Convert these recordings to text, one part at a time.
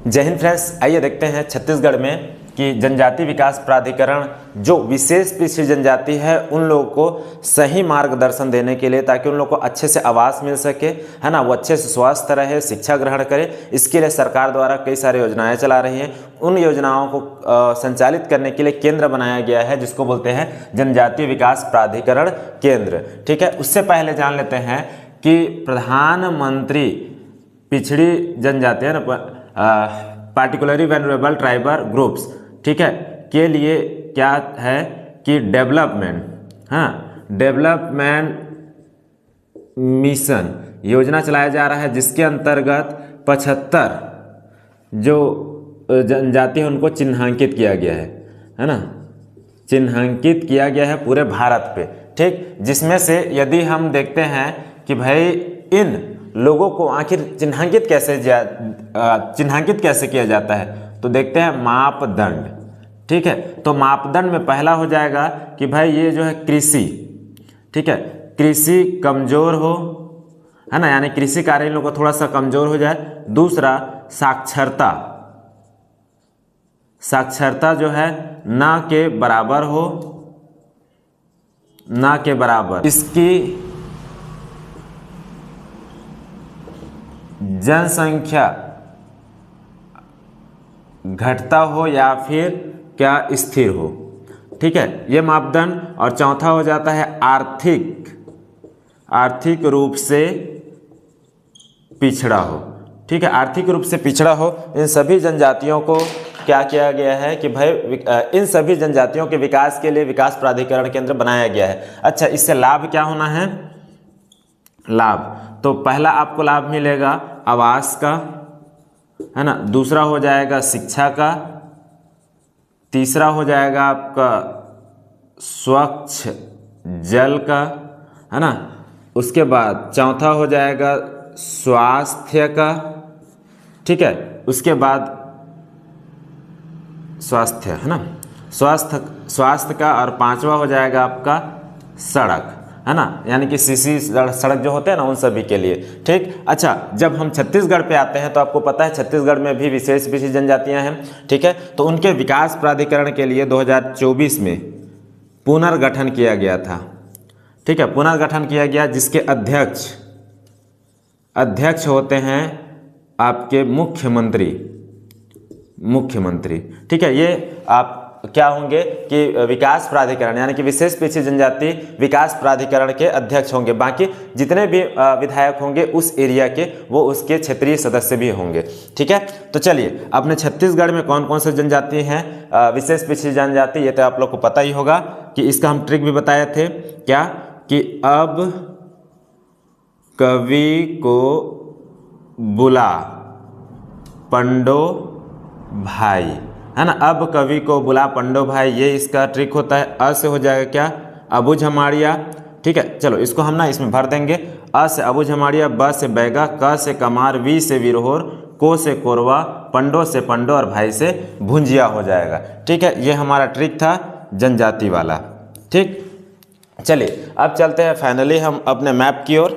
जय हिंद फ्रेंड्स, आइए देखते हैं छत्तीसगढ़ में कि जनजाति विकास प्राधिकरण जो विशेष पिछड़ी जनजाति है उन लोगों को सही मार्गदर्शन देने के लिए, ताकि उन लोगों को अच्छे से आवास मिल सके, है ना, वो अच्छे से स्वस्थ रहे, शिक्षा ग्रहण करे। इसके लिए सरकार द्वारा कई सारी योजनाएं चला रही हैं। उन योजनाओं को संचालित करने के लिए केंद्र बनाया गया है, जिसको बोलते हैं जनजातीय विकास प्राधिकरण केंद्र। ठीक है, उससे पहले जान लेते हैं कि प्रधानमंत्री पिछड़ी जनजाति है ना, पार्टिकुलरली वनरेबल ट्राइबल ग्रुप्स, ठीक है, के लिए क्या है कि डेवलपमेंट, हाँ, डेवलपमेंट मिशन योजना चलाया जा रहा है, जिसके अंतर्गत 75 जो जनजाति है उनको चिन्हांकित किया गया है ना, चिन्हांकित किया गया है पूरे भारत पे। ठीक, जिसमें से यदि हम देखते हैं कि भाई इन लोगों को आखिर चिन्हांकित कैसे किया जाता है, तो देखते हैं मापदंड। ठीक है, तो मापदंड में पहला हो जाएगा कि भाई ये जो है कृषि, ठीक है, कृषि कमजोर हो, है ना, यानी कृषि कार्य इन लोगों को थोड़ा सा कमजोर हो जाए। दूसरा साक्षरता, साक्षरता जो है ना के बराबर हो, ना के बराबर। इसकी जनसंख्या घटता हो या फिर क्या स्थिर हो। ठीक है, ये मापदंड। और चौथा हो जाता है आर्थिक रूप से पिछड़ा हो। ठीक है, आर्थिक रूप से पिछड़ा हो। इन सभी जनजातियों को क्या किया गया है कि भाई इन सभी जनजातियों के विकास के लिए विकास प्राधिकरण केंद्र बनाया गया है। अच्छा, इससे लाभ क्या होना है? लाभ तो पहला आपको लाभ मिलेगा आवास का, है ना, दूसरा हो जाएगा शिक्षा का, तीसरा हो जाएगा आपका स्वच्छ जल का, है ना, उसके बाद चौथा हो जाएगा स्वास्थ्य का। ठीक है, उसके बाद स्वास्थ्य, है ना, स्वास्थ्य का, और पांचवा हो जाएगा आपका सड़क, है ना, यानी कि सीसी सड़क जो होते हैं ना उन सभी के लिए। ठीक, अच्छा, जब हम छत्तीसगढ़ पे आते हैं तो आपको पता है छत्तीसगढ़ में भी विशेष पिछड़ी जनजातियां हैं। ठीक है, तो उनके विकास प्राधिकरण के लिए 2024 में पुनर्गठन किया गया था। ठीक है, पुनर्गठन किया गया, जिसके अध्यक्ष होते हैं आपके मुख्यमंत्री। ठीक है, ये आप क्या होंगे कि विकास प्राधिकरण यानी कि विशेष पिछड़ी जनजाति विकास प्राधिकरण के अध्यक्ष होंगे। बाकी जितने भी विधायक होंगे उस एरिया के, वो उसके क्षेत्रीय सदस्य भी होंगे। ठीक है, तो चलिए, अपने छत्तीसगढ़ में कौन कौन से जनजाति हैं विशेष पिछड़ी जनजाति, ये तो आप लोग को पता ही होगा कि इसका हम ट्रिक भी बताए थे, क्या कि अब कवि को बुला पंडो भाई, है ना, अब कवि को बुला पंडो भाई, ये इसका ट्रिक होता है। अ से हो जाएगा क्या? अबुझ हमाड़िया। ठीक है, चलो इसको हम ना इसमें भर देंगे। अ से अबुझ हमाड़िया, ब से बैगा, क से कमार, वी से विरहोर, को से कोरवा, पंडो से पंडो और भाई से भुंजिया हो जाएगा। ठीक है, ये हमारा ट्रिक था जनजाति वाला। ठीक, चलिए अब चलते हैं फाइनली हम अपने मैप की ओर।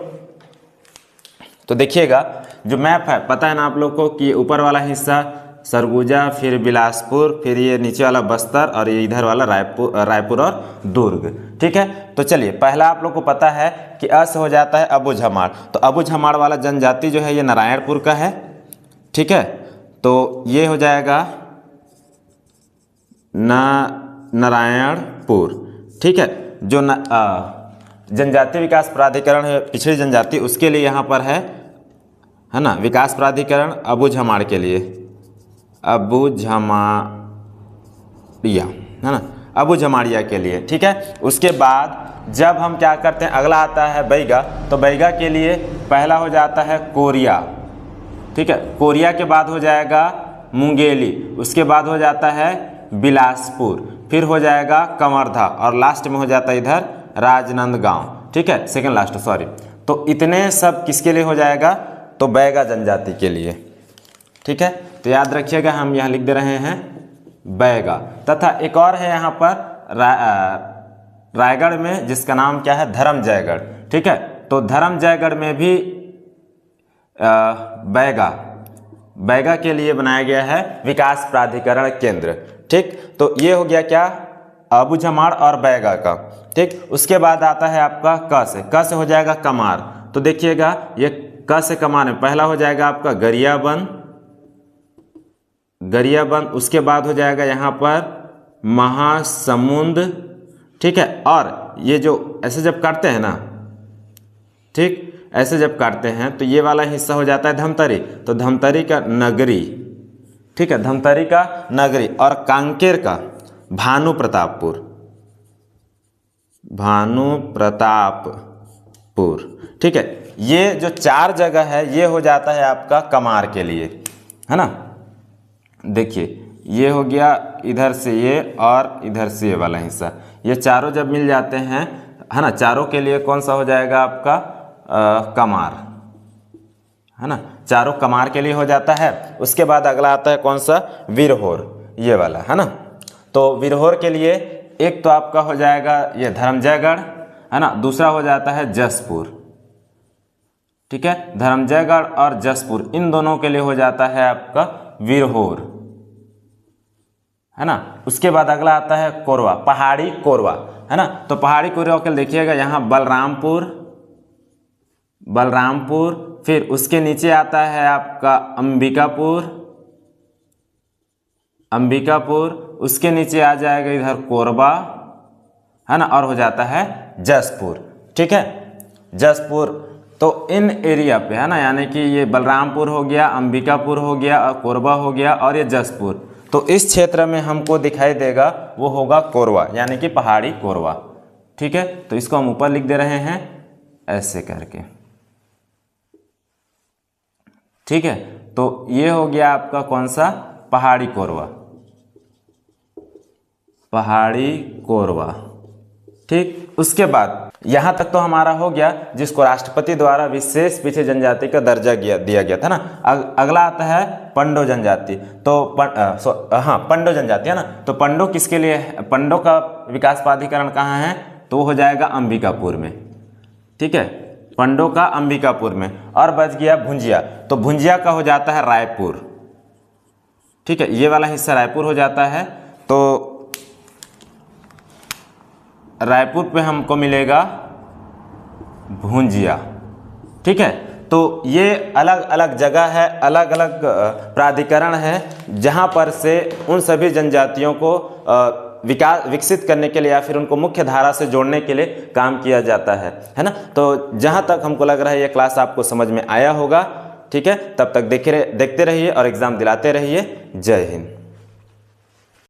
तो देखिएगा, जो मैप है पता है ना आप लोग को कि ऊपर वाला हिस्सा सरगुजा, फिर बिलासपुर, फिर ये नीचे वाला बस्तर, और ये इधर वाला रायपुर और दुर्ग। ठीक है, तो चलिए, पहला आप लोग को पता है कि अ से हो जाता है अबुझ हमाड़। तो अबुझ हमाड़ वाला जनजाति जो है ये नारायणपुर का है। ठीक है, तो ये हो जाएगा नारायणपुर। ठीक है, जो जनजाति विकास प्राधिकरण है पिछड़ी जनजाति, उसके लिए यहाँ पर है ना विकास प्राधिकरण अबुझ हमाड़ के लिए, अबुझ हमाड़िया, है ना, अबुझ हमाड़िया के लिए। ठीक है, उसके बाद जब हम क्या करते हैं, अगला आता है बैगा। तो बैगा के लिए पहला हो जाता है कोरिया। ठीक है, कोरिया के बाद हो जाएगा मुंगेली, उसके बाद हो जाता है बिलासपुर, फिर हो जाएगा कवर्धा, और लास्ट में हो जाता है इधर राजनांदगांव। ठीक है, सेकंड लास्ट, सॉरी। तो इतने सब किसके लिए हो जाएगा? तो बैगा जनजाति के लिए। ठीक है, तो याद रखिएगा, हम यहाँ लिख दे रहे हैं बैगा। तथा एक और है यहाँ पर रायगढ़ में, जिसका नाम क्या है? धर्मजयगढ़। ठीक है, तो धर्मजयगढ़ में भी बैगा बैगा के लिए बनाया गया है विकास प्राधिकरण केंद्र। ठीक, तो ये हो गया क्या, अबूझमाड़ और बैगा का। ठीक, उसके बाद आता है आपका क से हो जाएगा कमार। तो देखिएगा ये क से कमार में पहला हो जाएगा आपका गरियाबंद, उसके बाद हो जाएगा यहाँ पर महासमुंद। ठीक है, और ये जो ऐसे जब काटते हैं ना, ठीक, ऐसे जब काटते हैं तो ये वाला हिस्सा हो जाता है धमतरी, तो धमतरी का नगरी। ठीक है, धमतरी का नगरी। और कांकेर का भानु प्रतापपुर। ठीक है, ये जो 4 जगह है ये हो जाता है आपका कमार के लिए, है ना। देखिए ये हो गया इधर से ये और इधर से ये वाला हिस्सा, ये चारों जब मिल जाते हैं, है ना, चारों के लिए कौन सा हो जाएगा आपका कमार, है ना, चारों कमार के लिए हो जाता है। उसके बाद अगला आता है कौन सा, विरहोर, ये वाला, है ना। तो विरहोर के लिए एक तो आपका हो जाएगा ये धर्मजयगढ़, है ना, दूसरा हो जाता है जसपुर। ठीक है, धर्मजयगढ़ और जसपुर, इन दोनों के लिए हो जाता है आपका विरहोर, है ना। उसके बाद अगला आता है कोरवा, पहाड़ी कोरवा, है ना। तो पहाड़ी कोरवा के देखिएगा यहाँ बलरामपुर, फिर उसके नीचे आता है आपका अंबिकापुर, उसके नीचे आ जाएगा इधर कोरबा, है ना, और हो जाता है जसपुर। ठीक है, जसपुर। तो इन एरिया पे, है ना, यानी कि ये बलरामपुर हो गया, अंबिकापुर हो गया, और कोरबा हो गया, और ये जसपुर, तो इस क्षेत्र में हमको दिखाई देगा वो होगा कोरवा, यानी कि पहाड़ी कोरवा। ठीक है, तो इसको हम ऊपर लिख दे रहे हैं ऐसे करके। ठीक है, तो ये हो गया आपका कौन सा, पहाड़ी कोरवा। ठीक, उसके बाद यहाँ तक तो हमारा हो गया, जिसको राष्ट्रपति द्वारा विशेष पिछड़ी जनजाति का दर्जा दिया गया था ना। अगला आता है पंडो जनजाति। तो पंडो जनजाति, है ना। तो पंडो किसके लिए, पंडो का विकास प्राधिकरण कहाँ है, तो हो जाएगा अंबिकापुर में। ठीक है, पंडो का अंबिकापुर में। और बच गया भुंजिया, तो भुंजिया का हो जाता है रायपुर। ठीक है, ये वाला हिस्सा रायपुर हो जाता है, तो रायपुर पे हमको मिलेगा भुंजिया। ठीक है, तो ये अलग अलग जगह है, अलग अलग प्राधिकरण है, जहाँ पर से उन सभी जनजातियों को विकसित करने के लिए या फिर उनको मुख्य धारा से जोड़ने के लिए काम किया जाता है ना। तो जहाँ तक हमको लग रहा है ये क्लास आपको समझ में आया होगा। ठीक है, तब तक देखते रहिए और एग्ज़ाम दिलाते रहिए। जय हिंद।